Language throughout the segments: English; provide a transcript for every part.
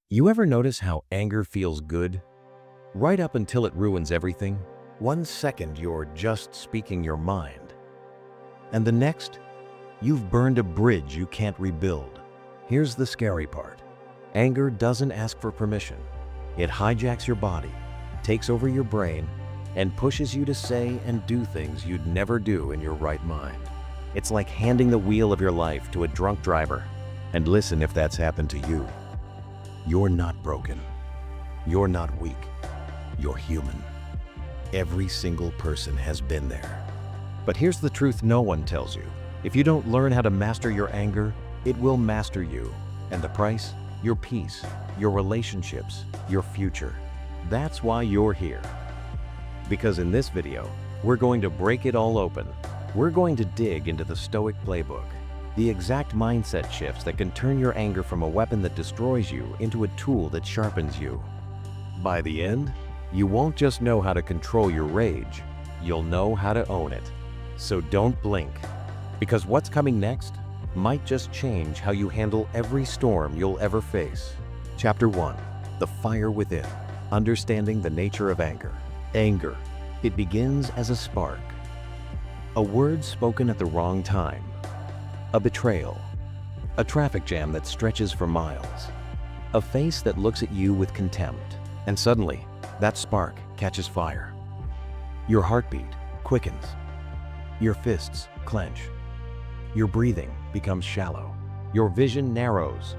You ever notice how anger feels good? Right up until it ruins everything. 1 second you're just speaking your mind. And the next, you've burned a bridge you can't rebuild. Here's the scary part. Anger doesn't ask for permission. It hijacks your body, takes over your brain, and pushes you to say and do things you'd never do in your right mind. It's like handing the wheel of your life to a drunk driver. And listen, if that's happened to you, you're not broken. You're not weak. You're human. Every single person has been there. But here's the truth no one tells you. If you don't learn how to master your anger, it will master you. And the price? Your peace, your relationships, your future. That's why you're here. Because in this video, we're going to break it all open. We're going to dig into the Stoic playbook, the exact mindset shifts that can turn your anger from a weapon that destroys you into a tool that sharpens you. By the end, you won't just know how to control your rage, you'll know how to own it. So don't blink, because what's coming next might just change how you handle every storm you'll ever face. Chapter 1. The Fire Within. Understanding the nature of anger. Anger. It begins as a spark. A word spoken at the wrong time. A betrayal. A traffic jam that stretches for miles. A face that looks at you with contempt. And suddenly, that spark catches fire. Your heartbeat quickens. Your fists clench. Your breathing becomes shallow. Your vision narrows,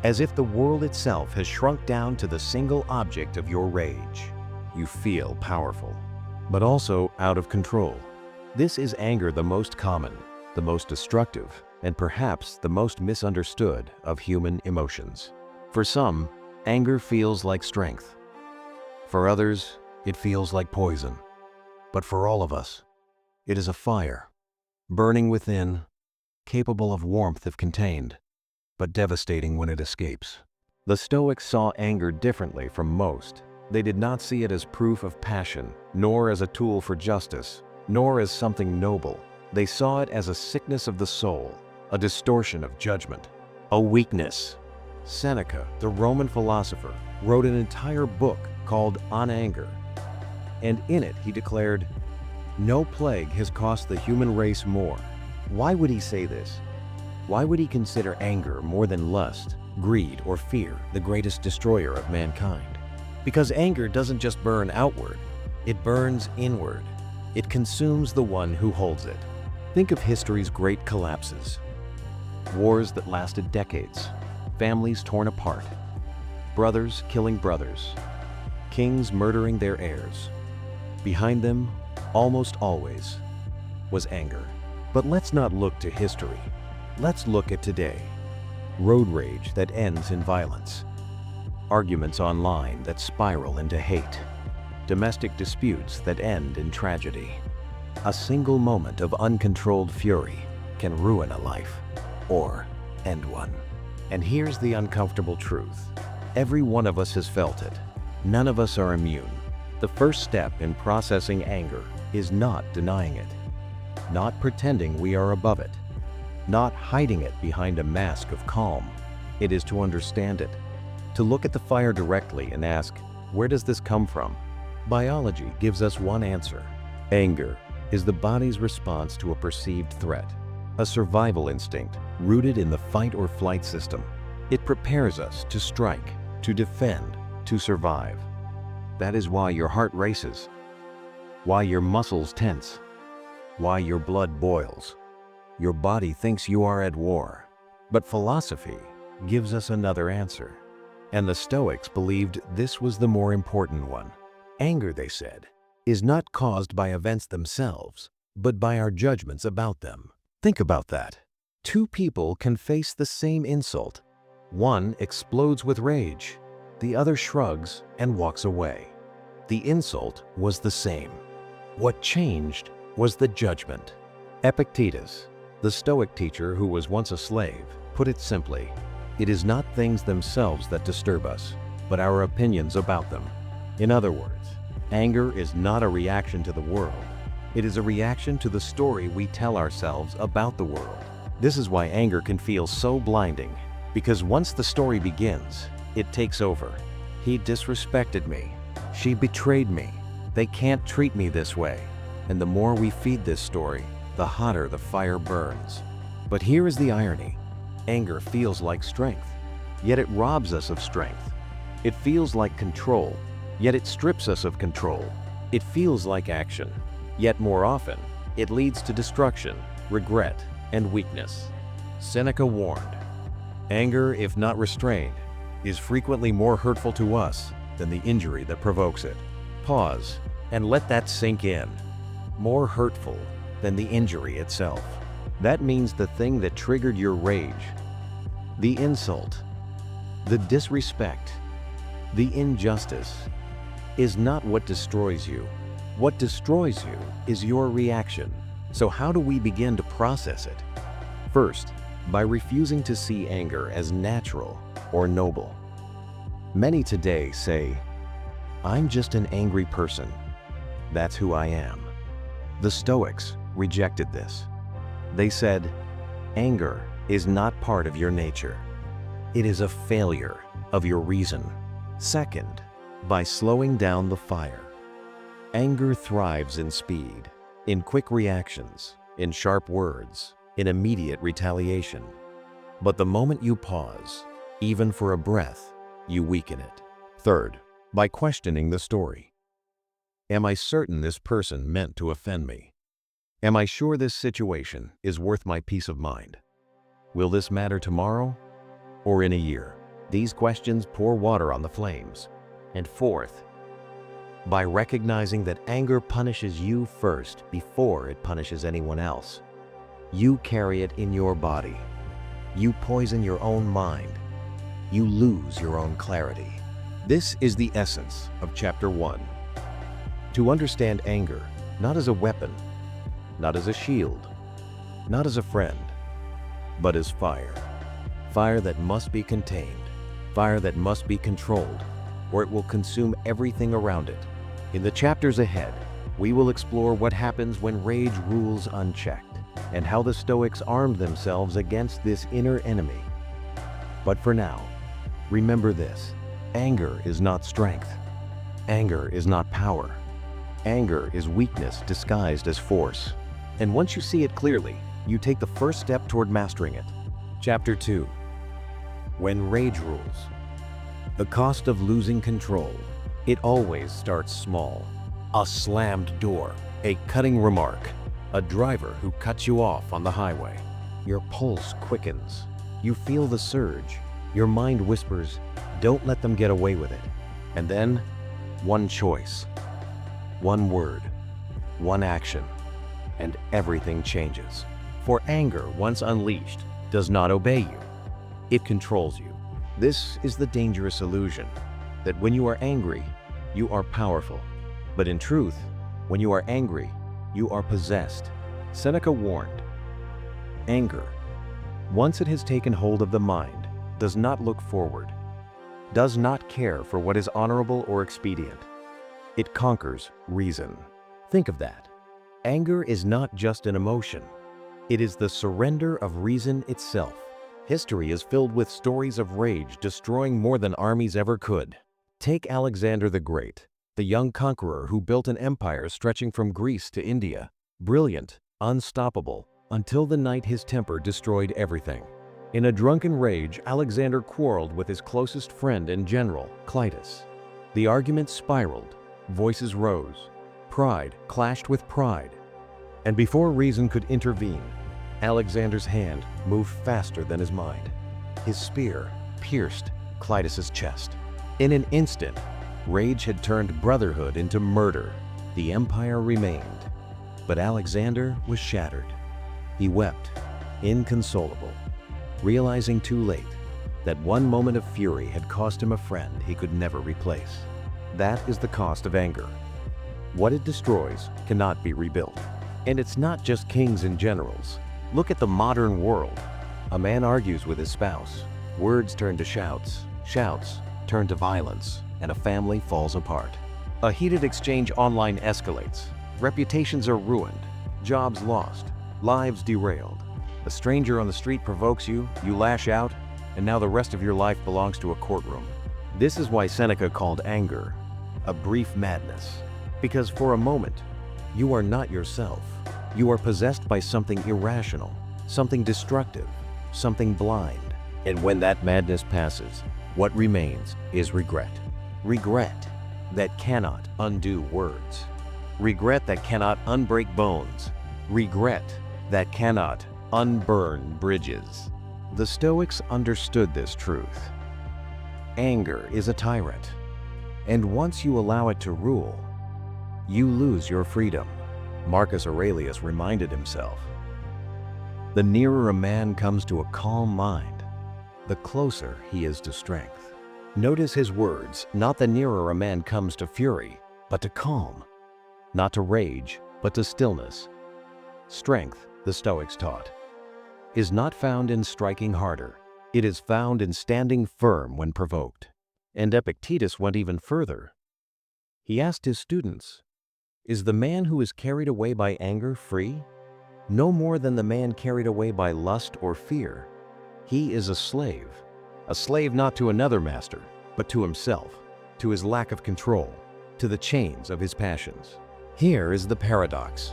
as if the world itself has shrunk down to the single object of your rage. You feel powerful, but also out of control. This is anger, the most common, the most destructive, and perhaps the most misunderstood of human emotions. For some, anger feels like strength. For others, it feels like poison. But for all of us, it is a fire, burning within, capable of warmth if contained, but devastating when it escapes. The Stoics saw anger differently from most. They did not see it as proof of passion, nor as a tool for justice, nor as something noble. They saw it as a sickness of the soul, a distortion of judgment, a weakness. Seneca, the Roman philosopher, wrote an entire book called On Anger, and in it he declared, "No plague has cost the human race more." Why would he say this? Why would he consider anger more than lust, greed, or fear the greatest destroyer of mankind? Because anger doesn't just burn outward, it burns inward. It consumes the one who holds it. Think of history's great collapses. Wars that lasted decades, families torn apart, brothers killing brothers, kings murdering their heirs. Behind them, almost always, was anger. But let's not look to history. Let's look at today. Road rage that ends in violence. Arguments online that spiral into hate. Domestic disputes that end in tragedy. A single moment of uncontrolled fury can ruin a life, or end one. And here's the uncomfortable truth. Every one of us has felt it. None of us are immune. The first step in processing anger is not denying it. Not pretending we are above it. Not hiding it behind a mask of calm. It is to understand it. To look at the fire directly and ask, where does this come from? Biology gives us one answer. Anger is the body's response to a perceived threat, a survival instinct rooted in the fight or flight system. It prepares us to strike, to defend, to survive. That is why your heart races, why your muscles tense, why your blood boils. Your body thinks you are at war. But philosophy gives us another answer. And the Stoics believed this was the more important one. Anger, they said, is not caused by events themselves, but by our judgments about them. Think about that. Two people can face the same insult. One explodes with rage. The other shrugs and walks away. The insult was the same. What changed was the judgment. Epictetus, the Stoic teacher who was once a slave, put it simply, it is not things themselves that disturb us, but our opinions about them. In other words, anger is not a reaction to the world. It is a reaction to the story we tell ourselves about the world. This is why anger can feel so blinding, because once the story begins, it takes over. He disrespected me. She betrayed me. They can't treat me this way. And the more we feed this story, the hotter the fire burns. But here is the irony. Anger feels like strength, yet it robs us of strength. It feels like control, yet it strips us of control. It feels like action, yet more often, it leads to destruction, regret, and weakness. Seneca warned, "Anger, if not restrained, is frequently more hurtful to us than the injury that provokes it." Pause and let that sink in. More hurtful than the injury itself. That means the thing that triggered your rage, the insult, the disrespect, the injustice, is not what destroys you. What destroys you is your reaction. So how do we begin to process it? First, by refusing to see anger as natural or noble. Many today say, "I'm just an angry person. That's who I am." The Stoics rejected this. They said, "Anger is not part of your nature. It is a failure of your reason." Second, by slowing down the fire. Anger thrives in speed, in quick reactions, in sharp words, in immediate retaliation. But the moment you pause, even for a breath, you weaken it. Third, by questioning the story. Am I certain this person meant to offend me? Am I sure this situation is worth my peace of mind? Will this matter tomorrow or in a year? These questions pour water on the flames. And fourth, by recognizing that anger punishes you first before it punishes anyone else. You carry it in your body. You poison your own mind. You lose your own clarity. This is the essence of Chapter 1. To understand anger, not as a weapon, not as a shield, not as a friend, but as fire. Fire that must be contained, fire that must be controlled, or it will consume everything around it. In the chapters ahead, we will explore what happens when rage rules unchecked, and how the Stoics armed themselves against this inner enemy. But for now, remember this: anger is not strength. Anger is not power. Anger is weakness disguised as force. And once you see it clearly, you take the first step toward mastering it. Chapter 2. When rage rules. The cost of losing control. It always starts small. A slammed door, a cutting remark, a driver who cuts you off on the highway. Your pulse quickens. You feel the surge. Your mind whispers, "Don't let them get away with it." And then, one choice, one word, one action, and everything changes. For anger, once unleashed, does not obey you. It controls you. This is the dangerous illusion, that when you are angry, you are powerful. But in truth, when you are angry, you are possessed. Seneca warned, anger, once it has taken hold of the mind, does not look forward, does not care for what is honorable or expedient. It conquers reason. Think of that. Anger is not just an emotion. It is the surrender of reason itself. History is filled with stories of rage destroying more than armies ever could. Take Alexander the Great, the young conqueror who built an empire stretching from Greece to India. Brilliant, unstoppable, until the night his temper destroyed everything. In a drunken rage, Alexander quarreled with his closest friend and general, Clytus. The argument spiraled, voices rose, pride clashed with pride. And before reason could intervene, Alexander's hand moved faster than his mind. His spear pierced Clytus's chest. In an instant, rage had turned brotherhood into murder. The empire remained, but Alexander was shattered. He wept, inconsolable, realizing too late that one moment of fury had cost him a friend he could never replace. That is the cost of anger. What it destroys cannot be rebuilt. And it's not just kings and generals. Look at the modern world. A man argues with his spouse. Words turn to shouts. Shouts turn to violence, and a family falls apart. A heated exchange online escalates. Reputations are ruined. Jobs lost. Lives derailed. A stranger on the street provokes you, you lash out, and now the rest of your life belongs to a courtroom. This is why Seneca called anger a brief madness, because for a moment, you are not yourself. You are possessed by something irrational, something destructive, something blind. And when that madness passes, what remains is regret. Regret that cannot undo words. Regret that cannot unbreak bones. Regret that cannot unburn bridges. The Stoics understood this truth. Anger is a tyrant, and once you allow it to rule, you lose your freedom. Marcus Aurelius reminded himself, "The nearer a man comes to a calm mind, the closer he is to strength." Notice his words, not the nearer a man comes to fury, but to calm. Not to rage, but to stillness. Strength, the Stoics taught, is not found in striking harder. It is found in standing firm when provoked. And Epictetus went even further. He asked his students, "Is the man who is carried away by anger free? No more than the man carried away by lust or fear. He is a slave not to another master, but to himself, to his lack of control, to the chains of his passions." Here is the paradox.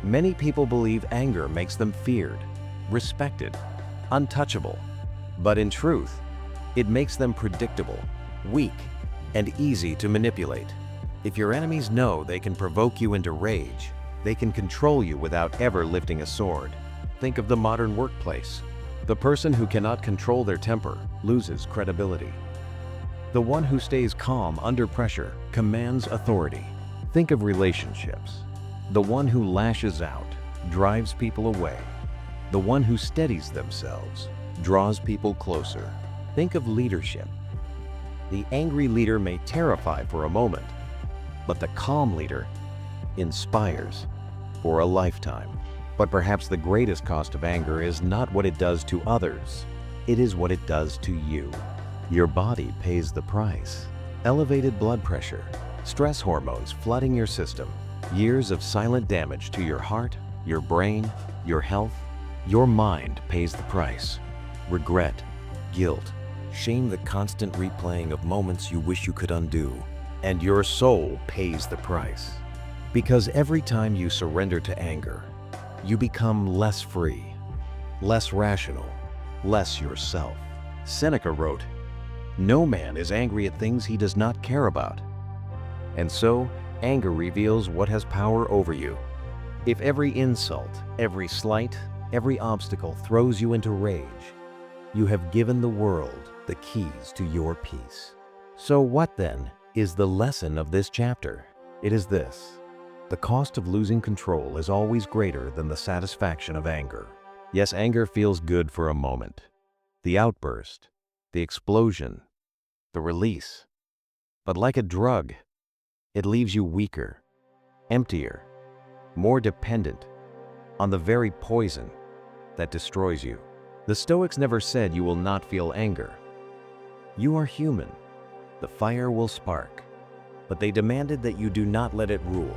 Many people believe anger makes them feared, respected, untouchable. But in truth, it makes them predictable, weak, and easy to manipulate. If your enemies know they can provoke you into rage, they can control you without ever lifting a sword. Think of the modern workplace. The person who cannot control their temper loses credibility. The one who stays calm under pressure commands authority. Think of relationships. The one who lashes out drives people away. The one who steadies themselves draws people closer. Think of leadership. The angry leader may terrify for a moment, but the calm leader inspires for a lifetime. But perhaps the greatest cost of anger is not what it does to others. It is what it does to you. Your body pays the price. Elevated blood pressure, stress hormones flooding your system, years of silent damage to your heart, your brain, your health. Your mind pays the price. Regret, guilt, shame, the constant replaying of moments you wish you could undo. And your soul pays the price. Because every time you surrender to anger, you become less free, less rational, less yourself. Seneca wrote, "No man is angry at things he does not care about." And so, anger reveals what has power over you. If every insult, every slight, every obstacle throws you into rage, you have given the world the keys to your peace. So what then is the lesson of this chapter? It is this: the cost of losing control is always greater than the satisfaction of anger. Yes, anger feels good for a moment. The outburst, the explosion, the release. But like a drug, it leaves you weaker, emptier, more dependent on the very poison that destroys you. The Stoics never said you will not feel anger. You are human. The fire will spark. But they demanded that you do not let it rule,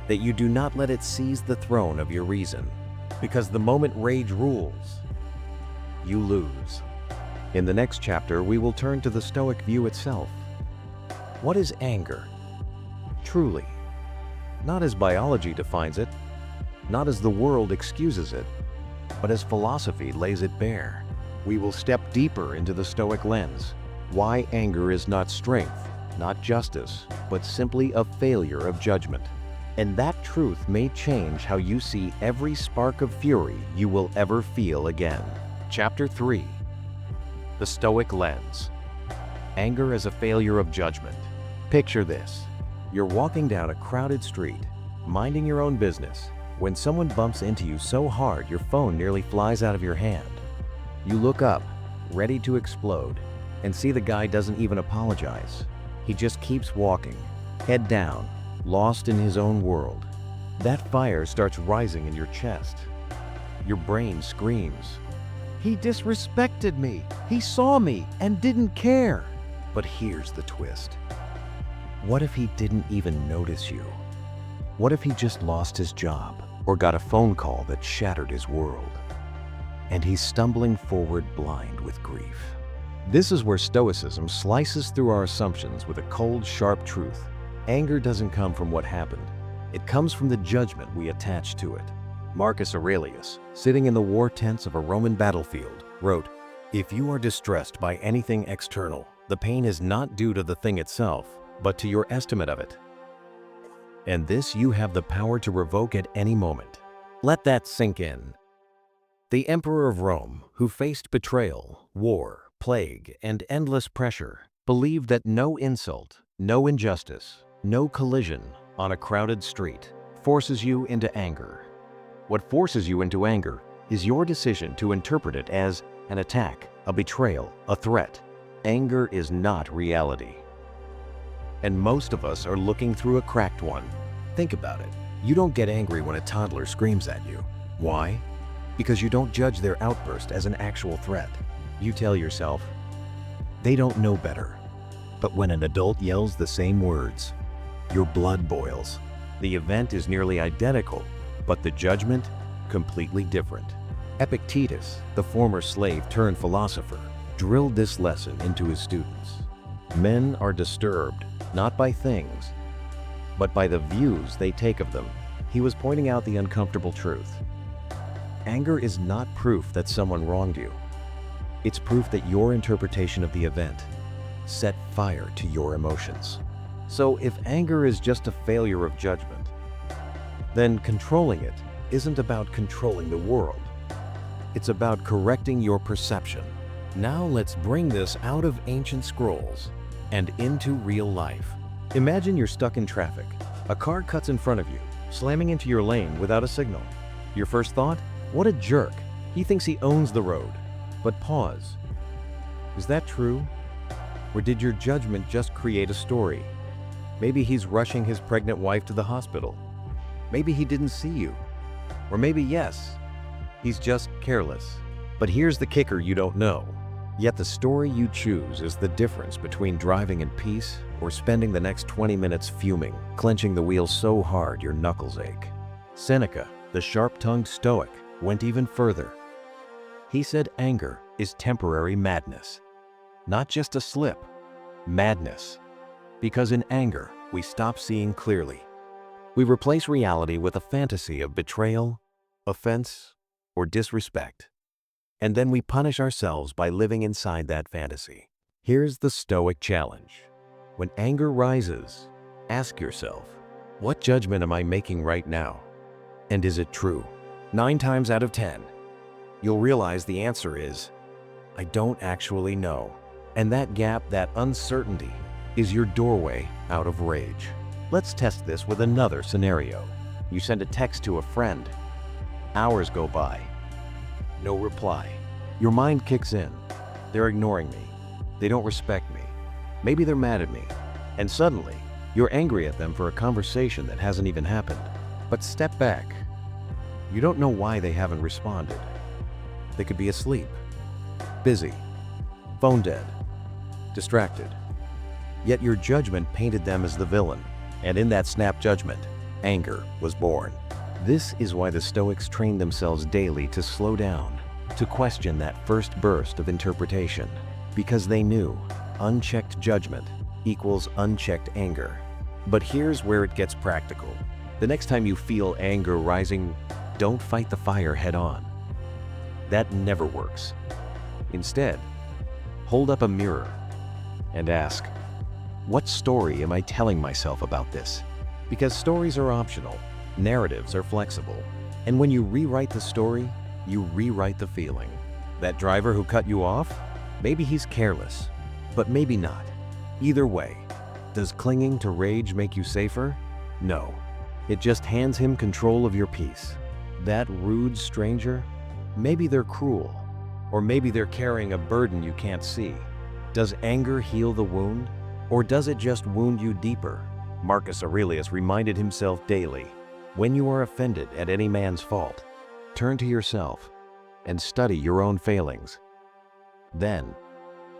that you do not let it seize the throne of your reason. Because the moment rage rules, you lose. In the next chapter, we will turn to the Stoic view itself. What is anger? Truly, not as biology defines it, not as the world excuses it, but as philosophy lays it bare. We will step deeper into the Stoic lens, why anger is not strength, not justice, but simply a failure of judgment. And that truth may change how you see every spark of fury you will ever feel again. Chapter 3. The Stoic Lens. Anger as a failure of judgment. Picture this. You're walking down a crowded street, minding your own business, when someone bumps into you so hard your phone nearly flies out of your hand. You look up, ready to explode, and see the guy doesn't even apologize. He just keeps walking, head down, lost in his own world. That fire starts rising in your chest. Your brain screams, "He disrespected me. He saw me and didn't care." But here's the twist. What if he didn't even notice you? What if he just lost his job or got a phone call that shattered his world? And he's stumbling forward blind with grief. This is where Stoicism slices through our assumptions with a cold, sharp truth. Anger doesn't come from what happened. It comes from the judgment we attach to it. Marcus Aurelius, sitting in the war tents of a Roman battlefield, wrote, "If you are distressed by anything external, the pain is not due to the thing itself, but to your estimate of it. And this you have the power to revoke at any moment." Let that sink in. The Emperor of Rome, who faced betrayal, war, plague, and endless pressure, believed that no insult, no injustice, no collision on a crowded street forces you into anger. What forces you into anger is your decision to interpret it as an attack, a betrayal, a threat. Anger is not reality. And most of us are looking through a cracked one. Think about it. You don't get angry when a toddler screams at you. Why? Because you don't judge their outburst as an actual threat. You tell yourself, they don't know better. But when an adult yells the same words, your blood boils. The event is nearly identical, but the judgment, completely different. Epictetus, the former slave turned philosopher, drilled this lesson into his students. Men are disturbed, not by things, but by the views they take of them. He was pointing out the uncomfortable truth. Anger is not proof that someone wronged you. It's proof that your interpretation of the event set fire to your emotions. So if anger is just a failure of judgment, then controlling it isn't about controlling the world. It's about correcting your perception. Now let's bring this out of ancient scrolls and into real life. Imagine you're stuck in traffic. A car cuts in front of you, slamming into your lane without a signal. Your first thought? What a jerk. He thinks he owns the road. But pause. Is that true? Or did your judgment just create a story? Maybe he's rushing his pregnant wife to the hospital. Maybe he didn't see you. Or maybe yes, he's just careless. But here's the kicker you don't know. Yet the story you choose is the difference between driving in peace or spending the next 20 minutes fuming, clenching the wheel so hard your knuckles ache. Seneca, the sharp-tongued Stoic, went even further. He said anger is temporary madness, not just a slip, madness. Because in anger, we stop seeing clearly. We replace reality with a fantasy of betrayal, offense, or disrespect. And then we punish ourselves by living inside that fantasy. Here's the Stoic challenge. When anger rises, ask yourself, what judgment am I making right now? And is it true? 9 times out of 10, you'll realize the answer is, I don't actually know. And that gap, that uncertainty, is your doorway out of rage. Let's test this with another scenario. You send a text to a friend. Hours go by. No reply. Your mind kicks in. They're ignoring me. They don't respect me. Maybe they're mad at me. And suddenly, you're angry at them for a conversation that hasn't even happened. But step back. You don't know why they haven't responded. They could be asleep, busy, phone dead, distracted. Yet your judgment painted them as the villain. And in that snap judgment, anger was born. This is why the Stoics trained themselves daily to slow down, to question that first burst of interpretation, because they knew unchecked judgment equals unchecked anger. But here's where it gets practical. The next time you feel anger rising, don't fight the fire head on. That never works. Instead, hold up a mirror and ask, what story am I telling myself about this? Because stories are optional, narratives are flexible. And when you rewrite the story, you rewrite the feeling. That driver who cut you off? Maybe he's careless, but maybe not. Either way, does clinging to rage make you safer? No. It just hands him control of your peace. That rude stranger? Maybe they're cruel, or maybe they're carrying a burden you can't see. Does anger heal the wound, or does it just wound you deeper? Marcus Aurelius reminded himself daily, when you are offended at any man's fault, turn to yourself and study your own failings. Then,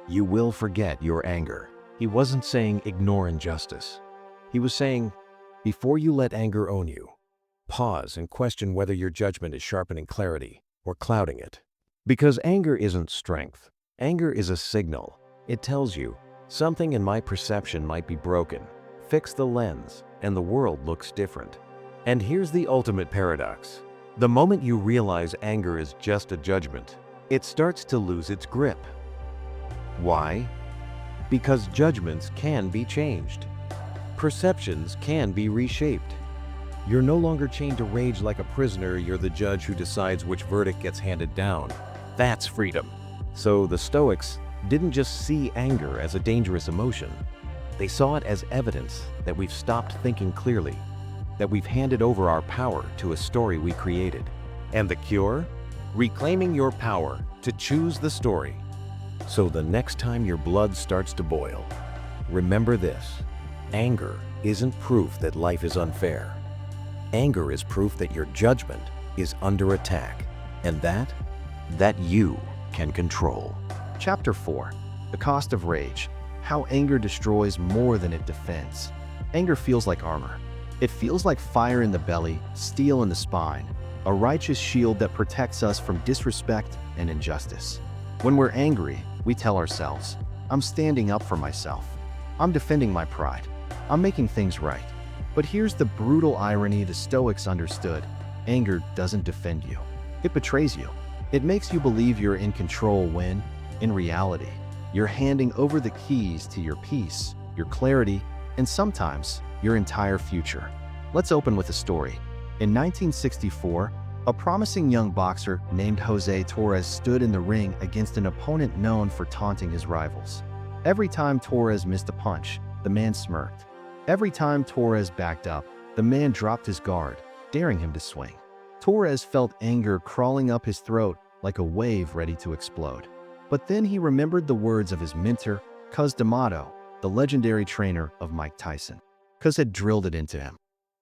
you will forget your anger. He wasn't saying ignore injustice. He was saying, before you let anger own you, pause and question whether your judgment is sharpening clarity or clouding it. Because anger isn't strength, Anger is a signal. It tells you, something in my perception might be broken. Fix the lens, and the world looks different. And here's the ultimate paradox. The moment you realize anger is just a judgment, it starts to lose its grip. Why? Because judgments can be changed. Perceptions can be reshaped. You're no longer chained to rage like a prisoner, you're the judge who decides which verdict gets handed down. That's freedom. So the Stoics didn't just see anger as a dangerous emotion. They saw it as evidence that we've stopped thinking clearly, that we've handed over our power to a story we created. And the cure? Reclaiming your power to choose the story. So the next time your blood starts to boil, remember this: anger isn't proof that life is unfair. Anger is proof that your judgment is under attack, and that you can control. Chapter 4. The Cost of Rage. How anger destroys more than it defends. Anger feels like armor. It feels like fire in the belly, steel in the spine, a righteous shield that protects us from disrespect and injustice. When we're angry, we tell ourselves, I'm standing up for myself. I'm defending my pride. I'm making things right. But here's the brutal irony the Stoics understood. Anger doesn't defend you. It betrays you. It makes you believe you're in control when, in reality, you're handing over the keys to your peace, your clarity, and sometimes your entire future. Let's open with a story. In 1964, a promising young boxer named Jose Torres stood in the ring against an opponent known for taunting his rivals. Every time Torres missed a punch, the man smirked. Every time Torres backed up, the man dropped his guard, daring him to swing. Torres felt anger crawling up his throat like a wave ready to explode. But then he remembered the words of his mentor, Cus D'Amato, the legendary trainer of Mike Tyson. Cus had drilled it into him.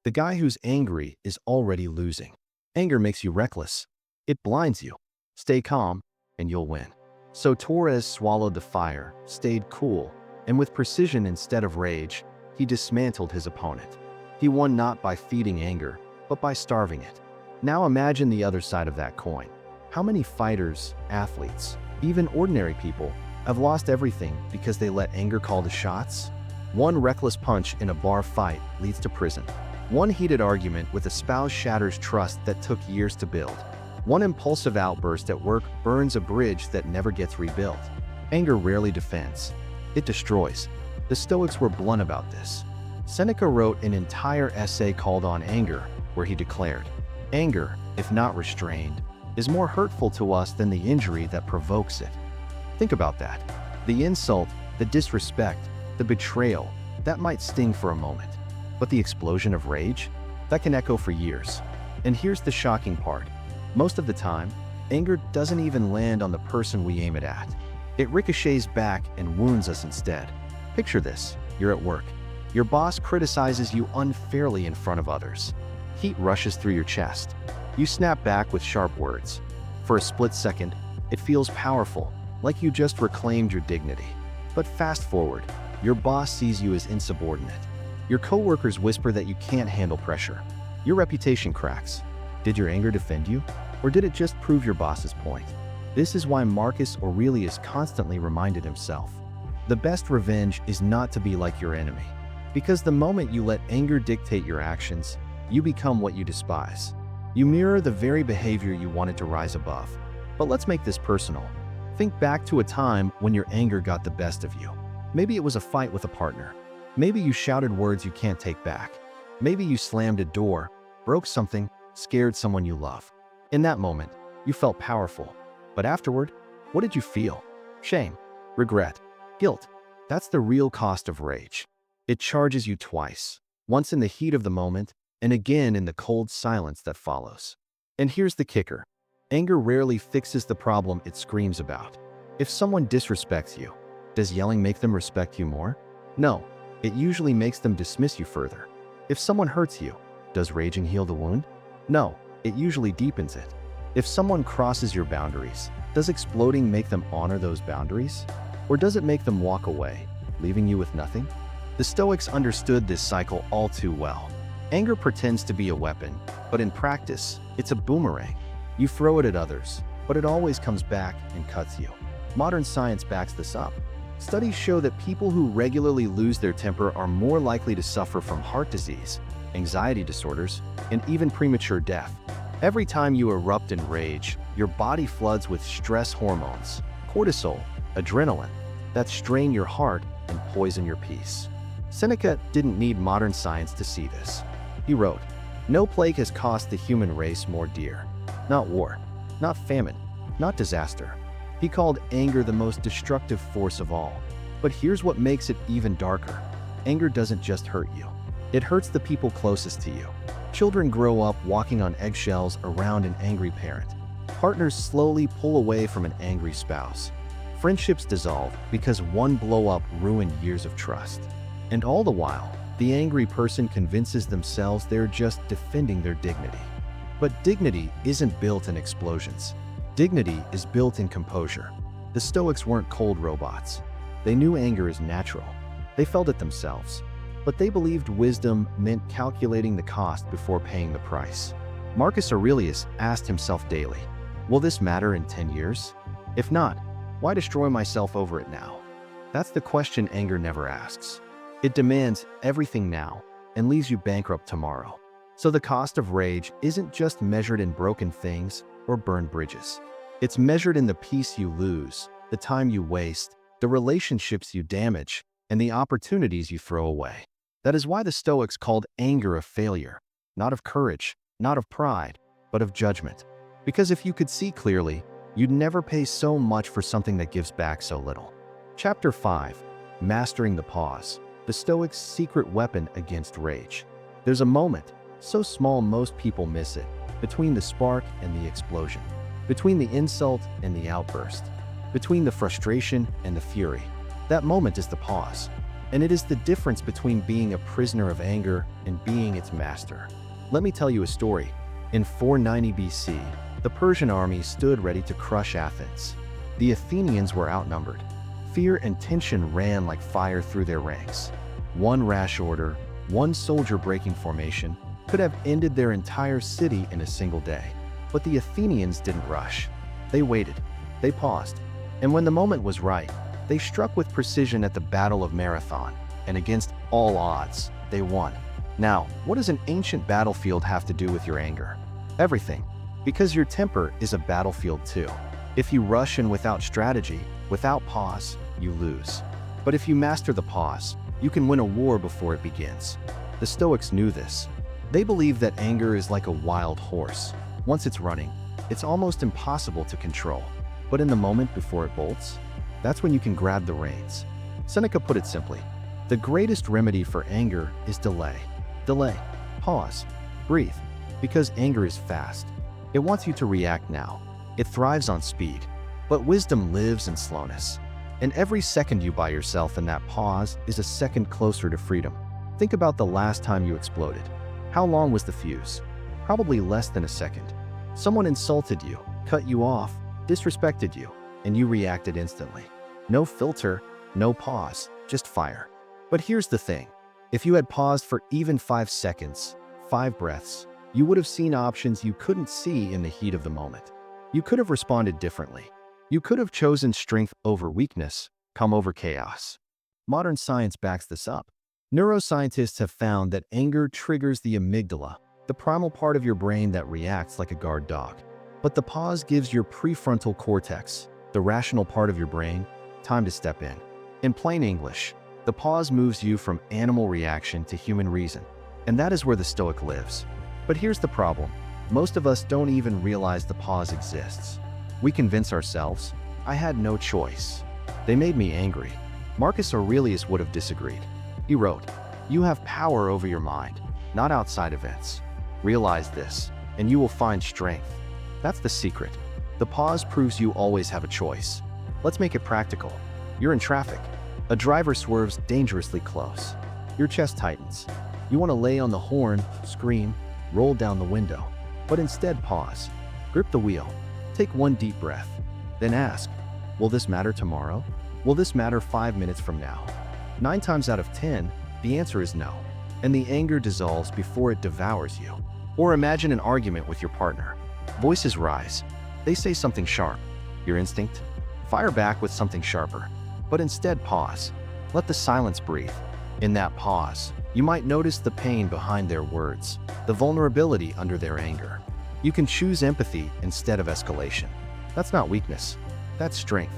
The guy who's angry is already losing. Anger makes you reckless. It blinds you. Stay calm, and you'll win. So Torres swallowed the fire, stayed cool, and with precision instead of rage, he dismantled his opponent. He won not by feeding anger, but by starving it. Now imagine the other side of that coin. How many fighters, athletes, even ordinary people, have lost everything because they let anger call the shots? One reckless punch in a bar fight leads to prison. One heated argument with a spouse shatters trust that took years to build. One impulsive outburst at work burns a bridge that never gets rebuilt. Anger rarely defends. It destroys. The Stoics were blunt about this. Seneca wrote an entire essay called On Anger, where he declared, "Anger, if not restrained, is more hurtful to us than the injury that provokes it." Think about that. The insult, the disrespect, the betrayal, that might sting for a moment. But the explosion of rage? That can echo for years. And here's the shocking part. Most of the time, anger doesn't even land on the person we aim it at. It ricochets back and wounds us instead. Picture this. You're at work. Your boss criticizes you unfairly in front of others. Heat rushes through your chest. You snap back with sharp words. For a split second, it feels powerful, like you just reclaimed your dignity. But fast forward, your boss sees you as insubordinate. Your coworkers whisper that you can't handle pressure. Your reputation cracks. Did your anger defend you? Or did it just prove your boss's point? This is why Marcus Aurelius constantly reminded himself, the best revenge is not to be like your enemy. Because the moment you let anger dictate your actions, you become what you despise. You mirror the very behavior you wanted to rise above. But let's make this personal. Think back to a time when your anger got the best of you. Maybe it was a fight with a partner. Maybe you shouted words you can't take back. Maybe you slammed a door, broke something, scared someone you love. In that moment, you felt powerful. But afterward, what did you feel? Shame, regret, guilt. That's the real cost of rage. It charges you twice, once in the heat of the moment, and again in the cold silence that follows. And here's the kicker. Anger rarely fixes the problem it screams about. If someone disrespects you, does yelling make them respect you more? No, it usually makes them dismiss you further. If someone hurts you, does raging heal the wound? No, it usually deepens it. If someone crosses your boundaries, does exploding make them honor those boundaries? Or does it make them walk away, leaving you with nothing? The Stoics understood this cycle all too well. Anger pretends to be a weapon, but in practice, it's a boomerang. You throw it at others, but it always comes back and cuts you. Modern science backs this up. Studies show that people who regularly lose their temper are more likely to suffer from heart disease, anxiety disorders, and even premature death. Every time you erupt in rage, your body floods with stress hormones, cortisol, adrenaline, that strain your heart and poison your peace. Seneca didn't need modern science to see this. He wrote, "No plague has cost the human race more dear. Not war, not famine, not disaster." He called anger the most destructive force of all. But here's what makes it even darker. Anger doesn't just hurt you. It hurts the people closest to you. Children grow up walking on eggshells around an angry parent. Partners slowly pull away from an angry spouse. Friendships dissolve because one blow-up ruined years of trust. And all the while, the angry person convinces themselves they're just defending their dignity. But dignity isn't built in explosions. Dignity is built in composure. The Stoics weren't cold robots. They knew anger is natural. They felt it themselves. But they believed wisdom meant calculating the cost before paying the price. Marcus Aurelius asked himself daily, "Will this matter in 10 years? If not, why destroy myself over it now?" That's the question anger never asks. It demands everything now and leaves you bankrupt tomorrow. So the cost of rage isn't just measured in broken things or burned bridges. It's measured in the peace you lose, the time you waste, the relationships you damage, and the opportunities you throw away. That is why the Stoics called anger a failure, not of courage, not of pride, but of judgment. Because if you could see clearly, you'd never pay so much for something that gives back so little. Chapter 5. Mastering the Pause. The Stoics' secret weapon against rage. There's a moment, so small most people miss it, between the spark and the explosion, between the insult and the outburst, between the frustration and the fury. That moment is the pause, and it is the difference between being a prisoner of anger and being its master. Let me tell you a story. In 490 BC, the Persian army stood ready to crush Athens. The Athenians were outnumbered. Fear and tension ran like fire through their ranks. One rash order, one soldier breaking formation, could have ended their entire city in a single day. But the Athenians didn't rush. They waited. They paused. And when the moment was right, they struck with precision at the Battle of Marathon. And against all odds, they won. Now, what does an ancient battlefield have to do with your anger? Everything. Because your temper is a battlefield too. If you rush in without strategy, without pause, you lose. But if you master the pause, you can win a war before it begins. The Stoics knew this. They believe that anger is like a wild horse. Once it's running, it's almost impossible to control. But in the moment before it bolts, that's when you can grab the reins. Seneca put it simply, the greatest remedy for anger is delay. Delay. Pause. Breathe. Because anger is fast. It wants you to react now. It thrives on speed. But wisdom lives in slowness. And every second you buy yourself in that pause is a second closer to freedom. Think about the last time you exploded. How long was the fuse? Probably less than a second. Someone insulted you, cut you off, disrespected you, and you reacted instantly. No filter, no pause, just fire. But here's the thing. If you had paused for even 5 seconds, 5 breaths, you would have seen options you couldn't see in the heat of the moment. You could have responded differently. You could have chosen strength over weakness, calm over chaos. Modern science backs this up. Neuroscientists have found that anger triggers the amygdala, the primal part of your brain that reacts like a guard dog. But the pause gives your prefrontal cortex, the rational part of your brain, time to step in. In plain English, the pause moves you from animal reaction to human reason. And that is where the Stoic lives. But here's the problem. Most of us don't even realize the pause exists. We convince ourselves, I had no choice. They made me angry. Marcus Aurelius would have disagreed. He wrote, "You have power over your mind, not outside events. Realize this, and you will find strength." That's the secret. The pause proves you always have a choice. Let's make it practical. You're in traffic. A driver swerves dangerously close. Your chest tightens. You want to lay on the horn, scream, roll down the window. But instead pause. Grip the wheel. Take one deep breath. Then ask, will this matter tomorrow? Will this matter 5 minutes from now? 9 times out of 10, the answer is no. And the anger dissolves before it devours you. Or imagine an argument with your partner. Voices rise. They say something sharp. Your instinct? Fire back with something sharper, but instead pause. Let the silence breathe. In that pause, you might notice the pain behind their words, the vulnerability under their anger. You can choose empathy instead of escalation. That's not weakness, that's strength.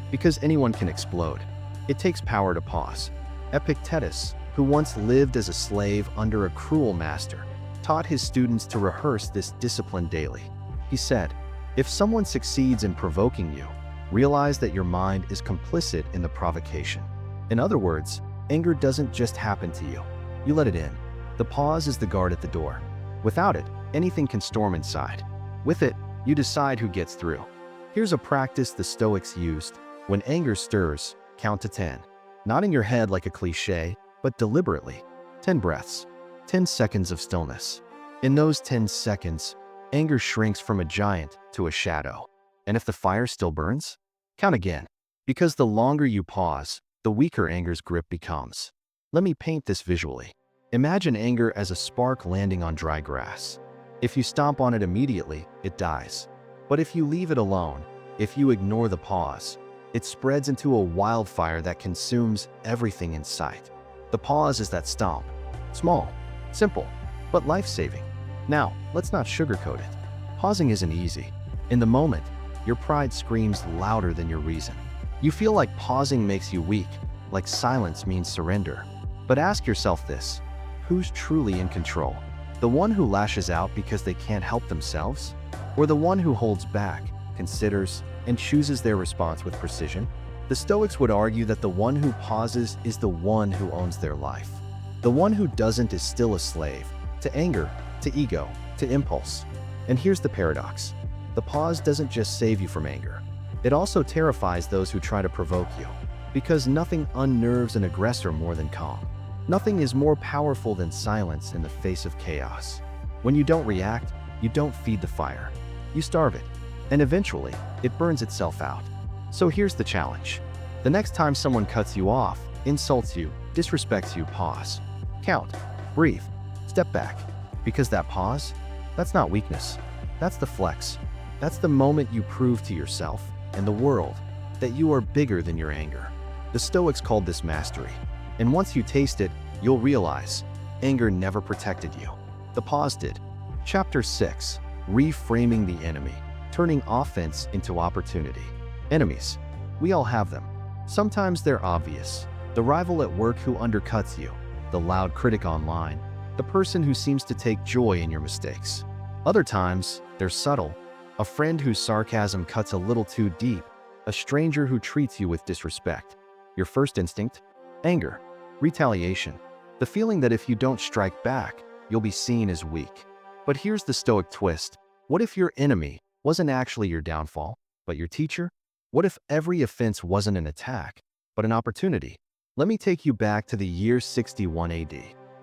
Because anyone can explode. It takes power to pause. Epictetus, who once lived as a slave under a cruel master, taught his students to rehearse this discipline daily. He said, "If someone succeeds in provoking you, realize that your mind is complicit in the provocation." In other words, anger doesn't just happen to you. You let it in. The pause is the guard at the door. Without it, anything can storm inside. With it, you decide who gets through. Here's a practice the Stoics used. When anger stirs, count to 10. Not in your head like a cliche, but deliberately. 10 breaths. 10 seconds of stillness. In those 10 seconds, anger shrinks from a giant to a shadow. And if the fire still burns, count again. Because the longer you pause, the weaker anger's grip becomes. Let me paint this visually. Imagine anger as a spark landing on dry grass. If you stomp on it immediately, it dies. But if you leave it alone, if you ignore the pause, it spreads into a wildfire that consumes everything in sight. The pause is that stomp. Small, simple, but life-saving. Now, let's not sugarcoat it. Pausing isn't easy. In the moment, your pride screams louder than your reason. You feel like pausing makes you weak, like silence means surrender. But ask yourself this: who's truly in control? The one who lashes out because they can't help themselves? Or the one who holds back, considers, and chooses their response with precision? The Stoics would argue that the one who pauses is the one who owns their life. The one who doesn't is still a slave, to anger, to ego, to impulse. And here's the paradox. The pause doesn't just save you from anger. It also terrifies those who try to provoke you. Because nothing unnerves an aggressor more than calm. Nothing is more powerful than silence in the face of chaos. When you don't react, you don't feed the fire. You starve it. And eventually, it burns itself out. So here's the challenge. The next time someone cuts you off, insults you, disrespects you, pause. Count. Breathe. Step back. Because that pause, that's not weakness. That's the flex. That's the moment you prove to yourself and the world that you are bigger than your anger. The Stoics called this mastery. And once you taste it, you'll realize anger never protected you. The pause did. Chapter 6. Reframing the enemy. Turning offense into opportunity. Enemies. We all have them. Sometimes they're obvious. The rival at work who undercuts you. The loud critic online. The person who seems to take joy in your mistakes. Other times, they're subtle. A friend whose sarcasm cuts a little too deep. A stranger who treats you with disrespect. Your first instinct? Anger. Retaliation. The feeling that if you don't strike back, you'll be seen as weak. But here's the Stoic twist. What if your enemy wasn't actually your downfall, but your teacher? What if every offense wasn't an attack, but an opportunity? Let me take you back to the year 61 AD.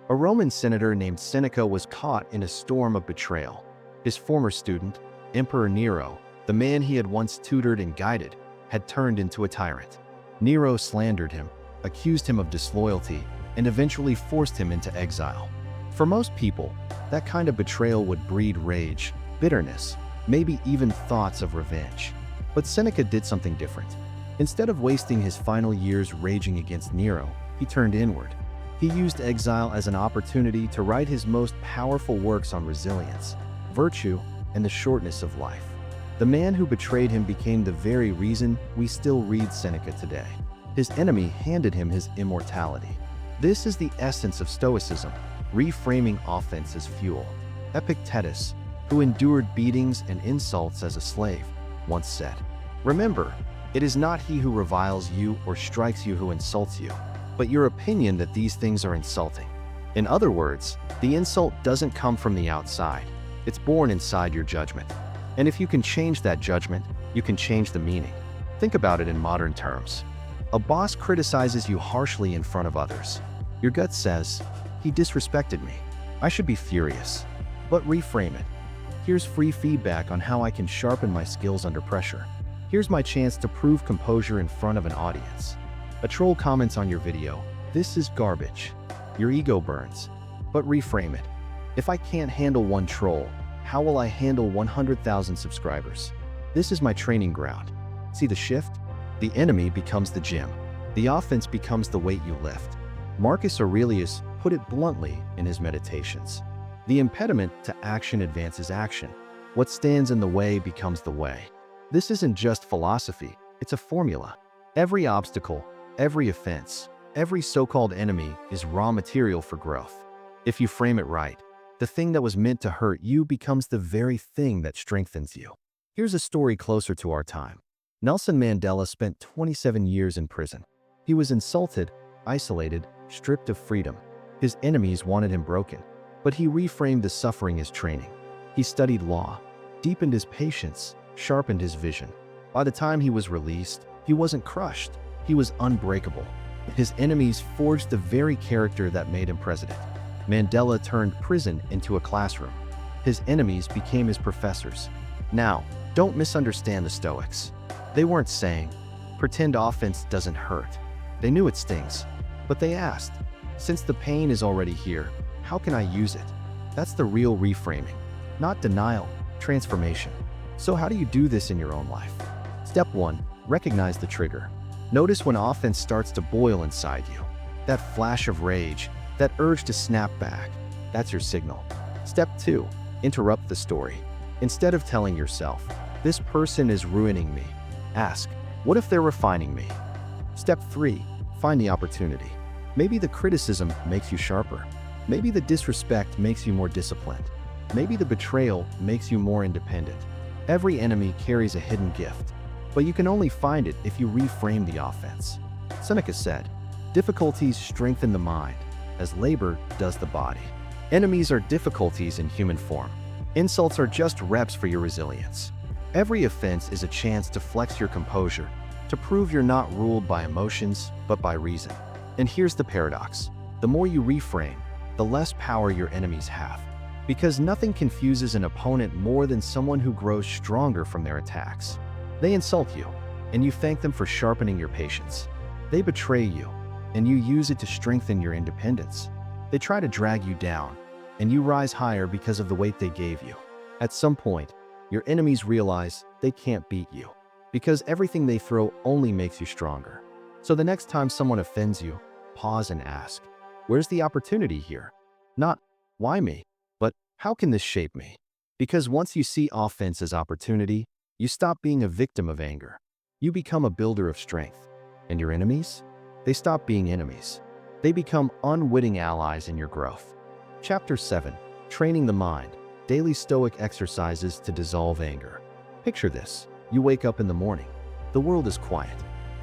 A Roman senator named Seneca was caught in a storm of betrayal. His former student, Emperor Nero, the man he had once tutored and guided, had turned into a tyrant. Nero slandered him, accused him of disloyalty, and eventually forced him into exile. For most people, that kind of betrayal would breed rage, bitterness, maybe even thoughts of revenge. But Seneca did something different. Instead of wasting his final years raging against Nero, he turned inward. He used exile as an opportunity to write his most powerful works on resilience, virtue, and the shortness of life. The man who betrayed him became the very reason we still read Seneca today. His enemy handed him his immortality. This is the essence of Stoicism, reframing offense as fuel. Epictetus, who endured beatings and insults as a slave, once said, "Remember, it is not he who reviles you or strikes you who insults you, but your opinion that these things are insulting." In other words, the insult doesn't come from the outside. It's born inside your judgment. And if you can change that judgment, you can change the meaning. Think about it in modern terms. A boss criticizes you harshly in front of others. Your gut says, "He disrespected me. I should be furious." But reframe it. Here's free feedback on how I can sharpen my skills under pressure. Here's my chance to prove composure in front of an audience. A troll comments on your video, "This is garbage." Your ego burns. But reframe it. If I can't handle one troll, how will I handle 100,000 subscribers? This is my training ground. See the shift? The enemy becomes the gym. The offense becomes the weight you lift. Marcus Aurelius put it bluntly in his Meditations. The impediment to action advances action. What stands in the way becomes the way. This isn't just philosophy, it's a formula. Every obstacle, every offense, every so-called enemy is raw material for growth. If you frame it right, the thing that was meant to hurt you becomes the very thing that strengthens you. Here's a story closer to our time. Nelson Mandela spent 27 years in prison. He was insulted, isolated, stripped of freedom. His enemies wanted him broken, but he reframed the suffering as training. He studied law, deepened his patience, sharpened his vision. By the time he was released, he wasn't crushed. He was unbreakable. His enemies forged the very character that made him president. Mandela turned prison into a classroom. His enemies became his professors. Now, don't misunderstand the Stoics. They weren't saying, pretend offense doesn't hurt. They knew it stings. But they asked, since the pain is already here, how can I use it? That's the real reframing. Not denial, transformation. So how do you do this in your own life? Step 1. Recognize the trigger. Notice when offense starts to boil inside you. That flash of rage, that urge to snap back. That's your signal. Step 2. Interrupt the story. Instead of telling yourself, this person is ruining me, ask, what if they're refining me? Step 3. Find the opportunity. Maybe the criticism makes you sharper. Maybe the disrespect makes you more disciplined. Maybe the betrayal makes you more independent. Every enemy carries a hidden gift, but you can only find it if you reframe the offense. Seneca said, difficulties strengthen the mind, as labor does the body. Enemies are difficulties in human form. Insults are just reps for your resilience. Every offense is a chance to flex your composure, to prove you're not ruled by emotions, but by reason. And here's the paradox. The more you reframe, the less power your enemies have. Because nothing confuses an opponent more than someone who grows stronger from their attacks. They insult you, and you thank them for sharpening your patience. They betray you, and you use it to strengthen your independence. They try to drag you down, and you rise higher because of the weight they gave you. At some point, your enemies realize they can't beat you, because everything they throw only makes you stronger. So the next time someone offends you, pause and ask, where's the opportunity here? Not, why me? But how can this shape me? Because once you see offense as opportunity, you stop being a victim of anger. You become a builder of strength. And your enemies? They stop being enemies. They become unwitting allies in your growth. Chapter 7. Training the Mind. Daily Stoic exercises to dissolve anger. Picture this. You wake up in the morning. The world is quiet.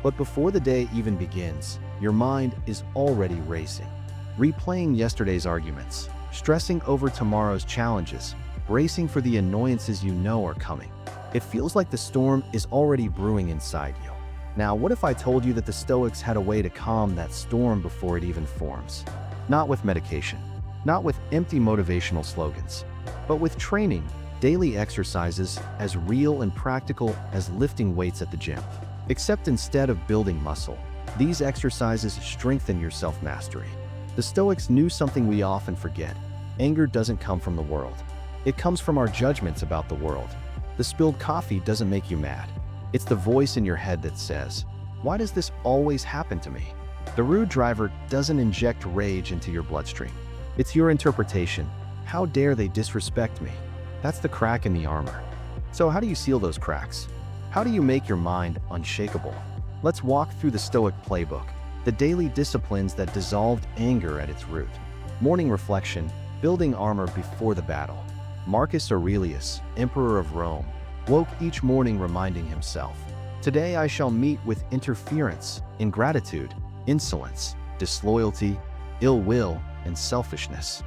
But before the day even begins, your mind is already racing. Replaying yesterday's arguments, stressing over tomorrow's challenges, bracing for the annoyances you know are coming. It feels like the storm is already brewing inside you. Now, what if I told you that the Stoics had a way to calm that storm before it even forms? Not with medication, not with empty motivational slogans, but with training, daily exercises as real and practical as lifting weights at the gym. Except instead of building muscle, these exercises strengthen your self-mastery. The Stoics knew something we often forget. Anger doesn't come from the world. It comes from our judgments about the world. The spilled coffee doesn't make you mad. It's the voice in your head that says, why does this always happen to me? The rude driver doesn't inject rage into your bloodstream. It's your interpretation. How dare they disrespect me? That's the crack in the armor. So how do you seal those cracks? How do you make your mind unshakable? Let's walk through the Stoic playbook, the daily disciplines that dissolved anger at its root. Morning reflection, building armor before the battle. Marcus Aurelius, Emperor of Rome, woke each morning reminding himself, today I shall meet with interference, ingratitude, insolence, disloyalty, ill will, and selfishness.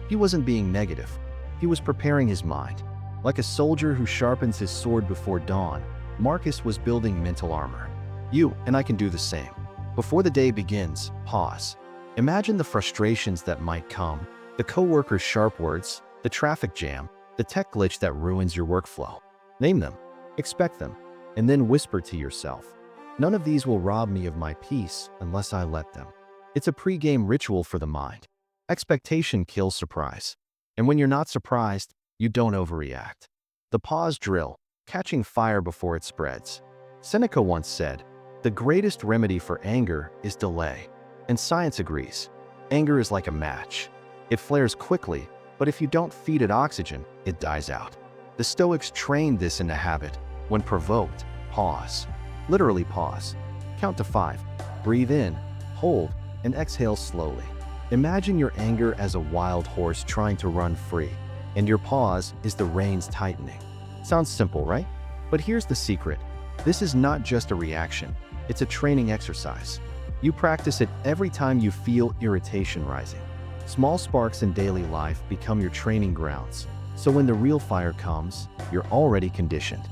He wasn't being negative. He was preparing his mind. Like a soldier who sharpens his sword before dawn, Marcus was building mental armor. You and I can do the same. Before the day begins, pause. Imagine the frustrations that might come, the coworker's sharp words, the traffic jam, the tech glitch that ruins your workflow. Name them, expect them, and then whisper to yourself, none of these will rob me of my peace unless I let them. It's a pre-game ritual for the mind. Expectation kills surprise. And when you're not surprised, you don't overreact. The pause drill, catching fire before it spreads. Seneca once said, The greatest remedy for anger is delay, and science agrees. Anger is like a match. It flares quickly, but if you don't feed it oxygen, it dies out. The Stoics trained this into habit. When provoked, pause. Literally pause. Count to 5. Breathe in, hold, and exhale slowly. Imagine your anger as a wild horse trying to run free, and your pause is the reins tightening. Sounds simple, right? But here's the secret. This is not just a reaction. It's a training exercise. You practice it every time you feel irritation rising. Small sparks in daily life become your training grounds. So when the real fire comes, you're already conditioned.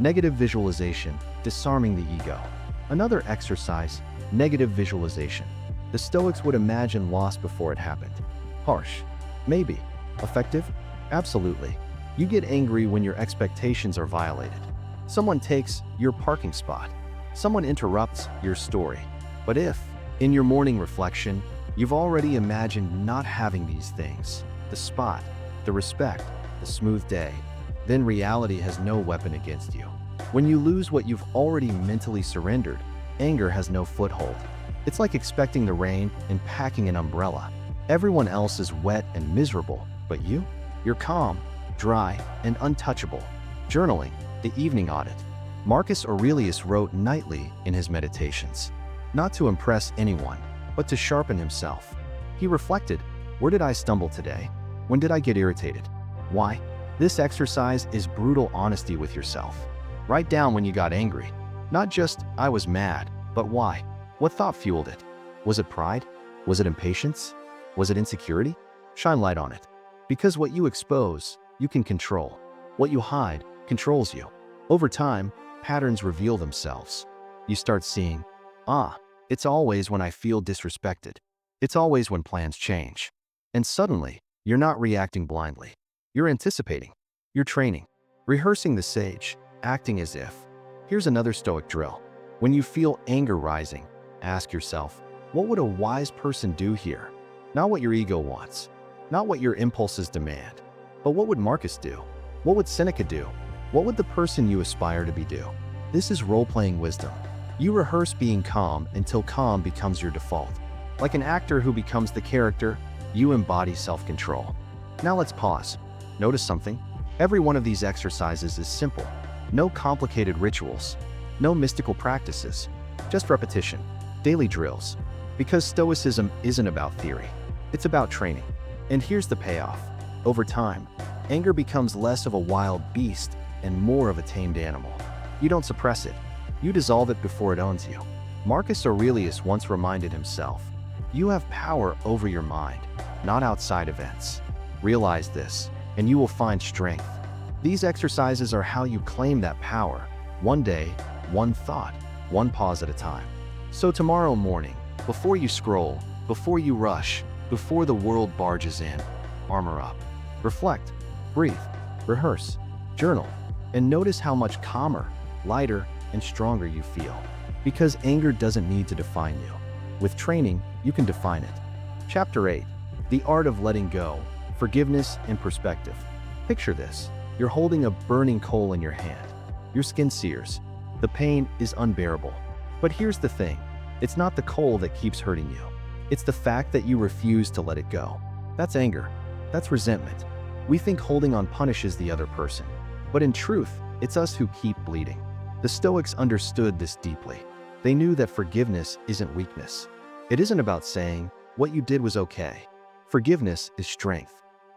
Negative visualization, disarming the ego. Another exercise, negative visualization. The Stoics would imagine loss before it happened. Harsh? Maybe. Effective? Absolutely. You get angry when your expectations are violated. Someone takes your parking spot. Someone interrupts your story. But if, in your morning reflection, you've already imagined not having these things, the spot, the respect, the smooth day, then reality has no weapon against you. When you lose what you've already mentally surrendered, anger has no foothold. It's like expecting the rain and packing an umbrella. Everyone else is wet and miserable, but you're calm, dry, and untouchable. Journaling, the evening audit. Marcus Aurelius wrote nightly in his meditations, not to impress anyone, but to sharpen himself. He reflected, where did I stumble today? When did I get irritated? Why? This exercise is brutal honesty with yourself. Write down when you got angry. Not just, I was mad, but why? What thought fueled it? Was it pride? Was it impatience? Was it insecurity? Shine light on it. Because what you expose, you can control. What you hide controls you. Over time, patterns reveal themselves. You start seeing, it's always when I feel disrespected. It's always when plans change. And suddenly, you're not reacting blindly. You're anticipating. You're training. Rehearsing the sage, acting as if. Here's another Stoic drill. When you feel anger rising, ask yourself, what would a wise person do here? Not what your ego wants. Not what your impulses demand. But what would Marcus do? What would Seneca do? What would the person you aspire to be do? This is role-playing wisdom. You rehearse being calm until calm becomes your default. Like an actor who becomes the character, you embody self-control. Now let's pause. Notice something? Every one of these exercises is simple. No complicated rituals. No mystical practices. Just repetition. Daily drills. Because Stoicism isn't about theory. It's about training. And here's the payoff. Over time, anger becomes less of a wild beast and more of a tamed animal. You don't suppress it. You dissolve it before it owns you. Marcus Aurelius once reminded himself, you have power over your mind, not outside events. Realize this, and you will find strength. These exercises are how you claim that power, one day, one thought, one pause at a time. So tomorrow morning, before you scroll, before you rush, before the world barges in, armor up. Reflect, breathe, rehearse, journal, and notice how much calmer, lighter, and stronger you feel. Because anger doesn't need to define you. With training, you can define it. Chapter 8, The Art of Letting Go, Forgiveness and Perspective. Picture this. You're holding a burning coal in your hand. Your skin sears. The pain is unbearable. But here's the thing. It's not the coal that keeps hurting you. It's the fact that you refuse to let it go. That's anger. That's resentment. We think holding on punishes the other person. But in truth, it's us who keep bleeding. The Stoics understood this deeply. They knew that forgiveness isn't weakness. It isn't about saying, what you did was okay. Forgiveness is strength.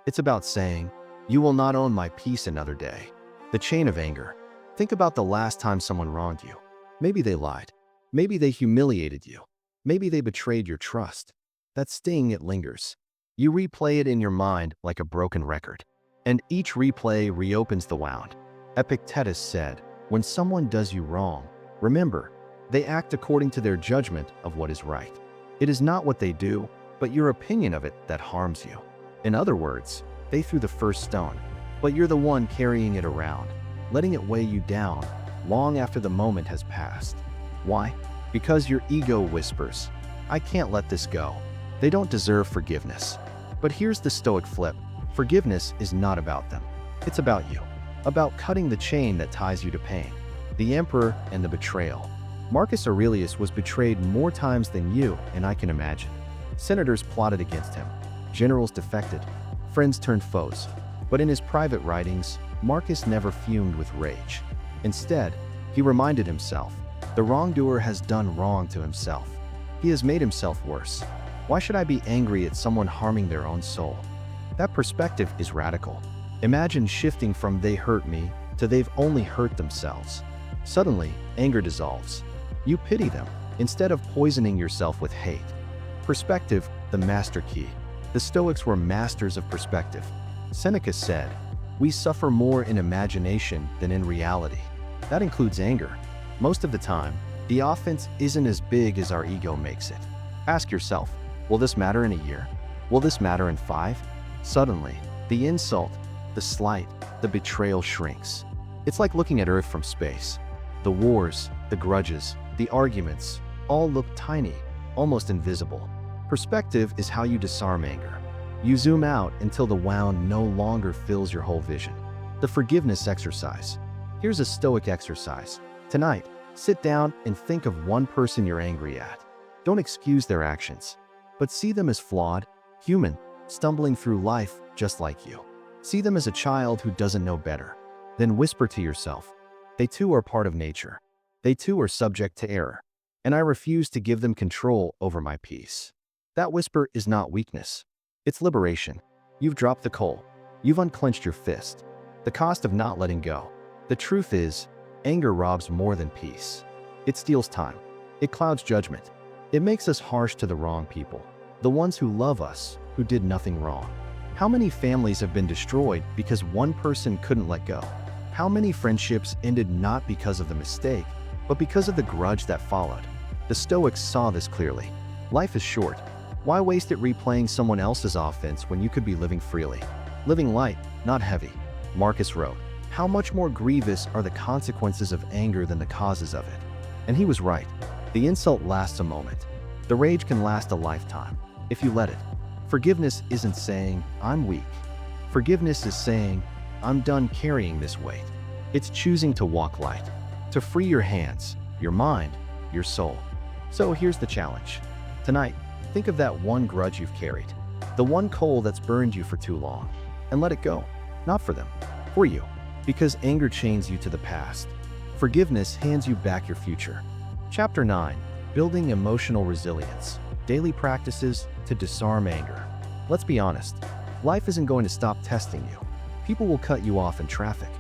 It's about saying, you will not own my peace another day. The chain of anger. Think about the last time someone wronged you. Maybe they lied. Maybe they humiliated you. Maybe they betrayed your trust. That sting, it lingers. You replay it in your mind like a broken record. And each replay reopens the wound. Epictetus said, when someone does you wrong, remember, they act according to their judgment of what is right. It is not what they do, but your opinion of it that harms you. In other words, they threw the first stone, but you're the one carrying it around, letting it weigh you down long after the moment has passed. Why? Because your ego whispers, I can't let this go. They don't deserve forgiveness. But here's the Stoic flip. Forgiveness is not about them. It's about you. About cutting the chain that ties you to pain, the emperor and the betrayal. Marcus Aurelius was betrayed more times than you and I can imagine. Senators plotted against him. Generals defected. Friends turned foes. But in his private writings, Marcus never fumed with rage. Instead, he reminded himself, the wrongdoer has done wrong to himself. He has made himself worse. Why should I be angry at someone harming their own soul? That perspective is radical. Imagine shifting from "they hurt me" to "they've only hurt themselves." Suddenly, anger dissolves. You pity them, instead of poisoning yourself with hate. Perspective, the master key. The Stoics were masters of perspective. Seneca said, "We suffer more in imagination than in reality." That includes anger. Most of the time, the offense isn't as big as our ego makes it. Ask yourself, will this matter in a year? Will this matter in 5? Suddenly, the insult, the slight, the betrayal shrinks. It's like looking at Earth from space. The wars, the grudges, the arguments, all look tiny, almost invisible. Perspective is how you disarm anger. You zoom out until the wound no longer fills your whole vision. The forgiveness exercise. Here's a Stoic exercise. Tonight, sit down and think of one person you're angry at. Don't excuse their actions, but see them as flawed, human, stumbling through life just like you. See them as a child who doesn't know better. Then whisper to yourself, they too are part of nature. They too are subject to error, and I refuse to give them control over my peace. That whisper is not weakness. It's liberation. You've dropped the coal. You've unclenched your fist. The cost of not letting go. The truth is, anger robs more than peace. It steals time. It clouds judgment. It makes us harsh to the wrong people, the ones who love us, who did nothing wrong. How many families have been destroyed because one person couldn't let go? How many friendships ended not because of the mistake, but because of the grudge that followed? The Stoics saw this clearly. Life is short. Why waste it replaying someone else's offense when you could be living freely? Living light, not heavy. Marcus wrote, "How much more grievous are the consequences of anger than the causes of it?" And he was right. The insult lasts a moment. The rage can last a lifetime, if you let it. Forgiveness isn't saying, "I'm weak." Forgiveness is saying, "I'm done carrying this weight." It's choosing to walk light, to free your hands, your mind, your soul. So here's the challenge. Tonight, think of that one grudge you've carried, the one coal that's burned you for too long, and let it go. Not for them, for you. Because anger chains you to the past. Forgiveness hands you back your future. Chapter 9, Building Emotional Resilience. Daily practices to disarm anger. Let's be honest, life isn't going to stop testing you. People will cut you off in traffic.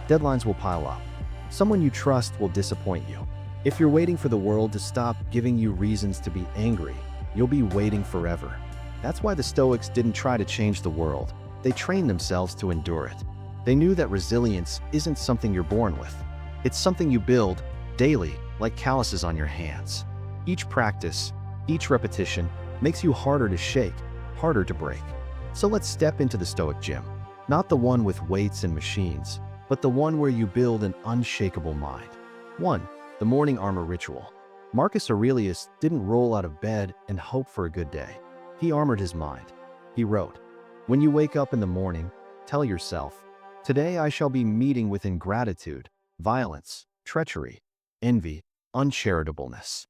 Deadlines will pile up. Someone you trust will disappoint you. If you're waiting for the world to stop giving you reasons to be angry, you'll be waiting forever. That's why the Stoics didn't try to change the world. They trained themselves to endure it. They knew that resilience isn't something you're born with. It's something you build daily, like calluses on your hands. Each practice, each repetition, makes you harder to shake, harder to break. So let's step into the Stoic gym. Not the one with weights and machines, but the one where you build an unshakable mind. 1. The morning armor ritual. Marcus Aurelius didn't roll out of bed and hope for a good day. He armored his mind. He wrote, "When you wake up in the morning, tell yourself, today I shall be meeting with ingratitude, violence, treachery, envy, uncharitableness."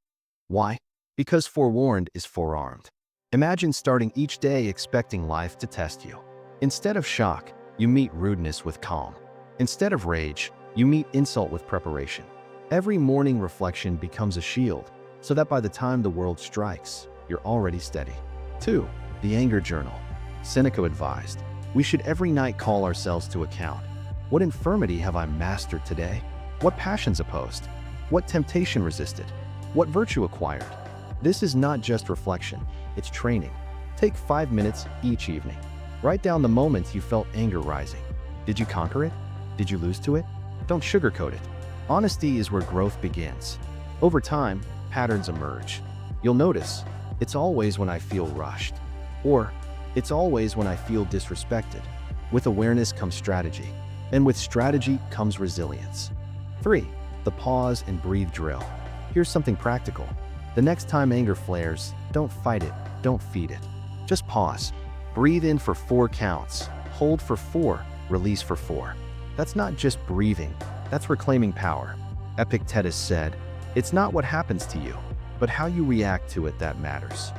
Why? Because forewarned is forearmed. Imagine starting each day expecting life to test you. Instead of shock, you meet rudeness with calm. Instead of rage, you meet insult with preparation. Every morning reflection becomes a shield, so that by the time the world strikes, you're already steady. 2. The anger journal. Seneca advised, we should every night call ourselves to account. What infirmity have I mastered today? What passions opposed? What temptation resisted? What virtue acquired? This is not just reflection, it's training. Take 5 minutes each evening. Write down the moments you felt anger rising. Did you conquer it? Did you lose to it? Don't sugarcoat it. Honesty is where growth begins. Over time, patterns emerge. You'll notice, it's always when I feel rushed. Or, it's always when I feel disrespected. With awareness comes strategy. And with strategy comes resilience. 3. The pause and breathe drill. Here's something practical. The next time anger flares, don't fight it, don't feed it. Just pause. Breathe in for 4 counts. Hold for 4, release for 4. That's not just breathing, that's reclaiming power. Epictetus said, It's not what happens to you, but how you react to it that matters.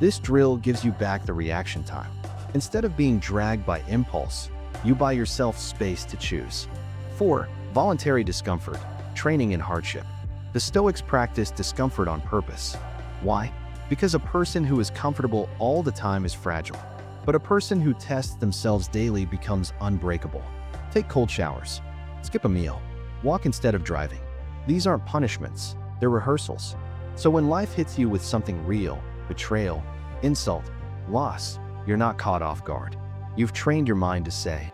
This drill gives you back the reaction time. Instead of being dragged by impulse, you buy yourself space to choose. 4. Voluntary discomfort, training in hardship. The Stoics practice discomfort on purpose. Why? Because a person who is comfortable all the time is fragile, but a person who tests themselves daily becomes unbreakable. Take cold showers. Skip a meal. Walk instead of driving. These aren't punishments, they're rehearsals. So when life hits you with something real, betrayal, insult, loss, you're not caught off guard. You've trained your mind to say,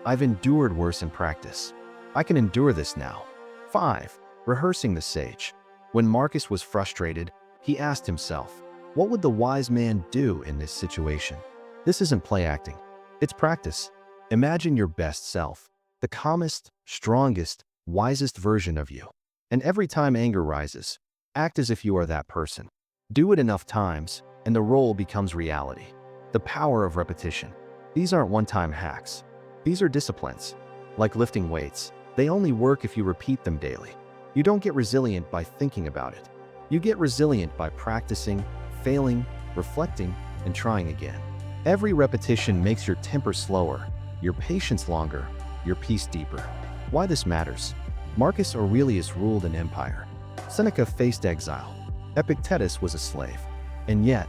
I've endured worse in practice. I can endure this now. 5. Rehearsing the sage. When Marcus was frustrated, he asked himself, what would the wise man do in this situation? This isn't play acting. It's practice. Imagine your best self, the calmest, strongest, wisest version of you. And every time anger rises, act as if you are that person. Do it enough times, and the role becomes reality. The power of repetition. These aren't one-time hacks. These are disciplines. Like lifting weights, they only work if you repeat them daily. You don't get resilient by thinking about it. You get resilient by practicing, failing, reflecting, and trying again. Every repetition makes your temper slower, your patience longer, your peace deeper. Why this matters? Marcus Aurelius ruled an empire. Seneca faced exile. Epictetus was a slave. And yet,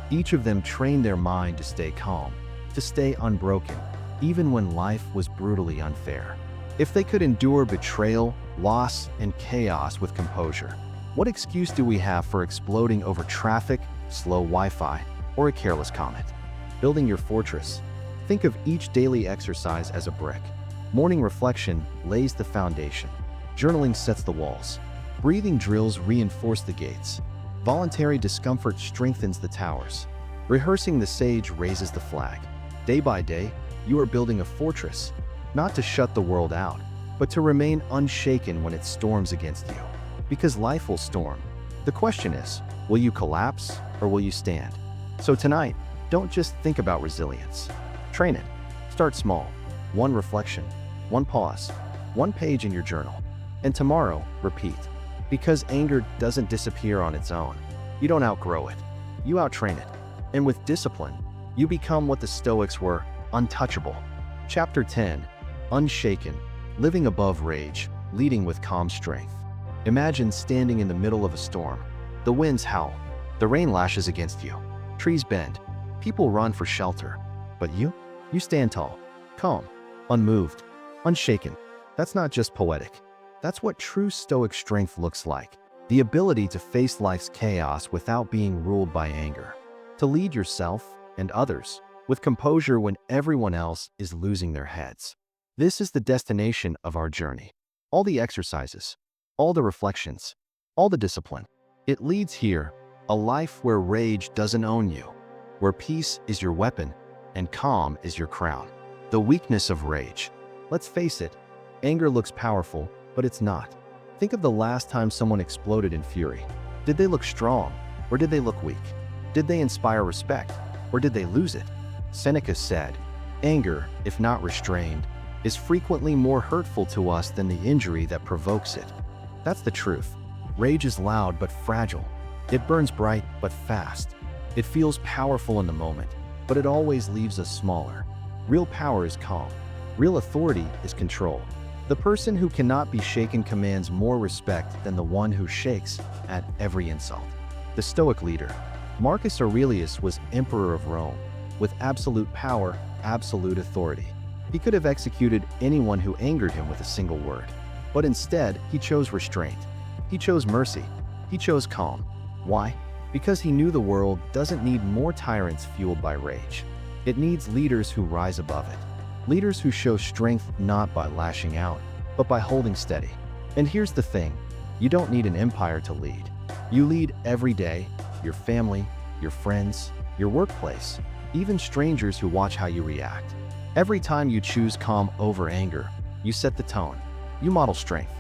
each of them trained their mind to stay calm, to stay unbroken, even when life was brutally unfair. If they could endure betrayal, loss, and chaos with composure, what excuse do we have for exploding over traffic, slow Wi-Fi, or a careless comment? Building your fortress. Think of each daily exercise as a brick. Morning reflection lays the foundation. Journaling sets the walls. Breathing drills reinforce the gates. Voluntary discomfort strengthens the towers. Rehearsing the sage raises the flag. Day by day, you are building a fortress, not to shut the world out, but to remain unshaken when it storms against you. Because life will storm. The question is, will you collapse or will you stand? So tonight, don't just think about resilience. Train it. Start small. One reflection, one pause, one page in your journal. And tomorrow, repeat. Because anger doesn't disappear on its own. You don't outgrow it. You outtrain it. And with discipline, you become what the Stoics were, untouchable. Chapter 10. Unshaken. Living above rage, leading with calm strength. Imagine standing in the middle of a storm. The winds howl. The rain lashes against you. Trees bend. People run for shelter. But you stand tall, calm, unmoved, unshaken. That's not just poetic. That's what true Stoic strength looks like. The ability to face life's chaos without being ruled by anger. To lead yourself and others with composure when everyone else is losing their heads. This is the destination of our journey. All the exercises, all the reflections, all the discipline. It leads here, a life where rage doesn't own you, where peace is your weapon and calm is your crown. The weakness of rage. Let's face it, anger looks powerful, but it's not. Think of the last time someone exploded in fury. Did they look strong, or did they look weak? Did they inspire respect, or did they lose it? Seneca said, anger, if not restrained, is frequently more hurtful to us than the injury that provokes it. That's the truth. Rage is loud but fragile. It burns bright but fast. It feels powerful in the moment, but it always leaves us smaller. Real power is calm. Real authority is control. The person who cannot be shaken commands more respect than the one who shakes at every insult. The Stoic leader, Marcus Aurelius, was emperor of Rome. With absolute power, absolute authority. He could have executed anyone who angered him with a single word. But instead, he chose restraint. He chose mercy. He chose calm. Why? Because he knew the world doesn't need more tyrants fueled by rage. It needs leaders who rise above it. Leaders who show strength not by lashing out, but by holding steady. And here's the thing, you don't need an empire to lead. You lead every day, your family, your friends, your workplace, even strangers who watch how you react. Every time you choose calm over anger, you set the tone. You model strength.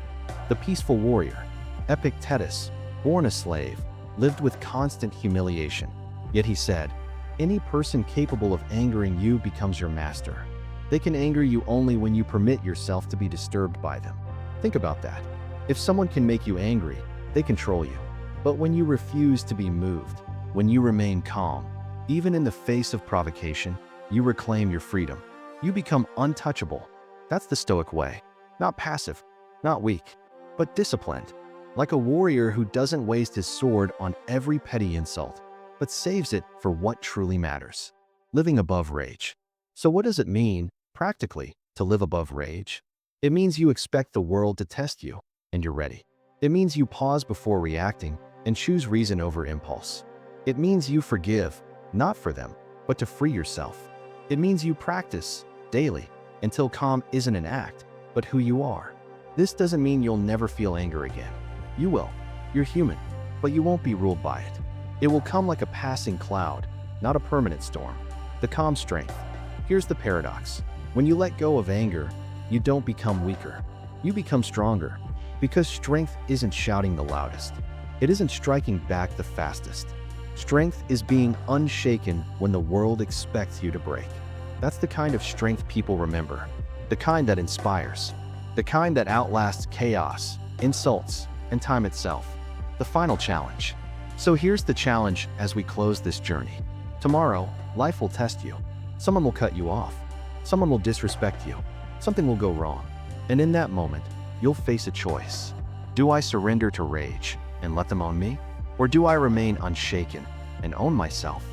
The peaceful warrior, Epictetus, born a slave, lived with constant humiliation. Yet he said, any person capable of angering you becomes your master. They can anger you only when you permit yourself to be disturbed by them. Think about that. If someone can make you angry, they control you. But when you refuse to be moved, when you remain calm, even in the face of provocation, you reclaim your freedom. You become untouchable. That's the Stoic way. Not passive, not weak, but disciplined. Like a warrior who doesn't waste his sword on every petty insult, but saves it for what truly matters. Living above rage. So what does it mean, practically, to live above rage? It means you expect the world to test you, and you're ready. It means you pause before reacting and choose reason over impulse. It means you forgive, not for them, but to free yourself. It means you practice, daily, until calm isn't an act, but who you are. This doesn't mean you'll never feel anger again. You will. You're human, but you won't be ruled by it. It will come like a passing cloud, not a permanent storm. The calm strength. Here's the paradox. When you let go of anger, you don't become weaker. You become stronger, because strength isn't shouting the loudest. It isn't striking back the fastest. Strength is being unshaken when the world expects you to break. That's the kind of strength people remember. The kind that inspires. The kind that outlasts chaos, insults, and time itself. The final challenge. So here's the challenge as we close this journey. Tomorrow, life will test you. Someone will cut you off. Someone will disrespect you. Something will go wrong. And in that moment, you'll face a choice. Do I surrender to rage and let them own me? Or do I remain unshaken and own myself?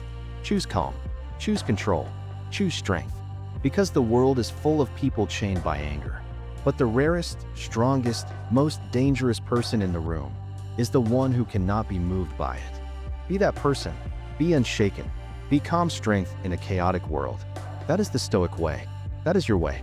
Choose calm. Choose control. Choose strength. Because the world is full of people chained by anger. But the rarest, strongest, most dangerous person in the room is the one who cannot be moved by it. Be that person. Be unshaken. Be calm strength in a chaotic world. That is the Stoic way. That is your way.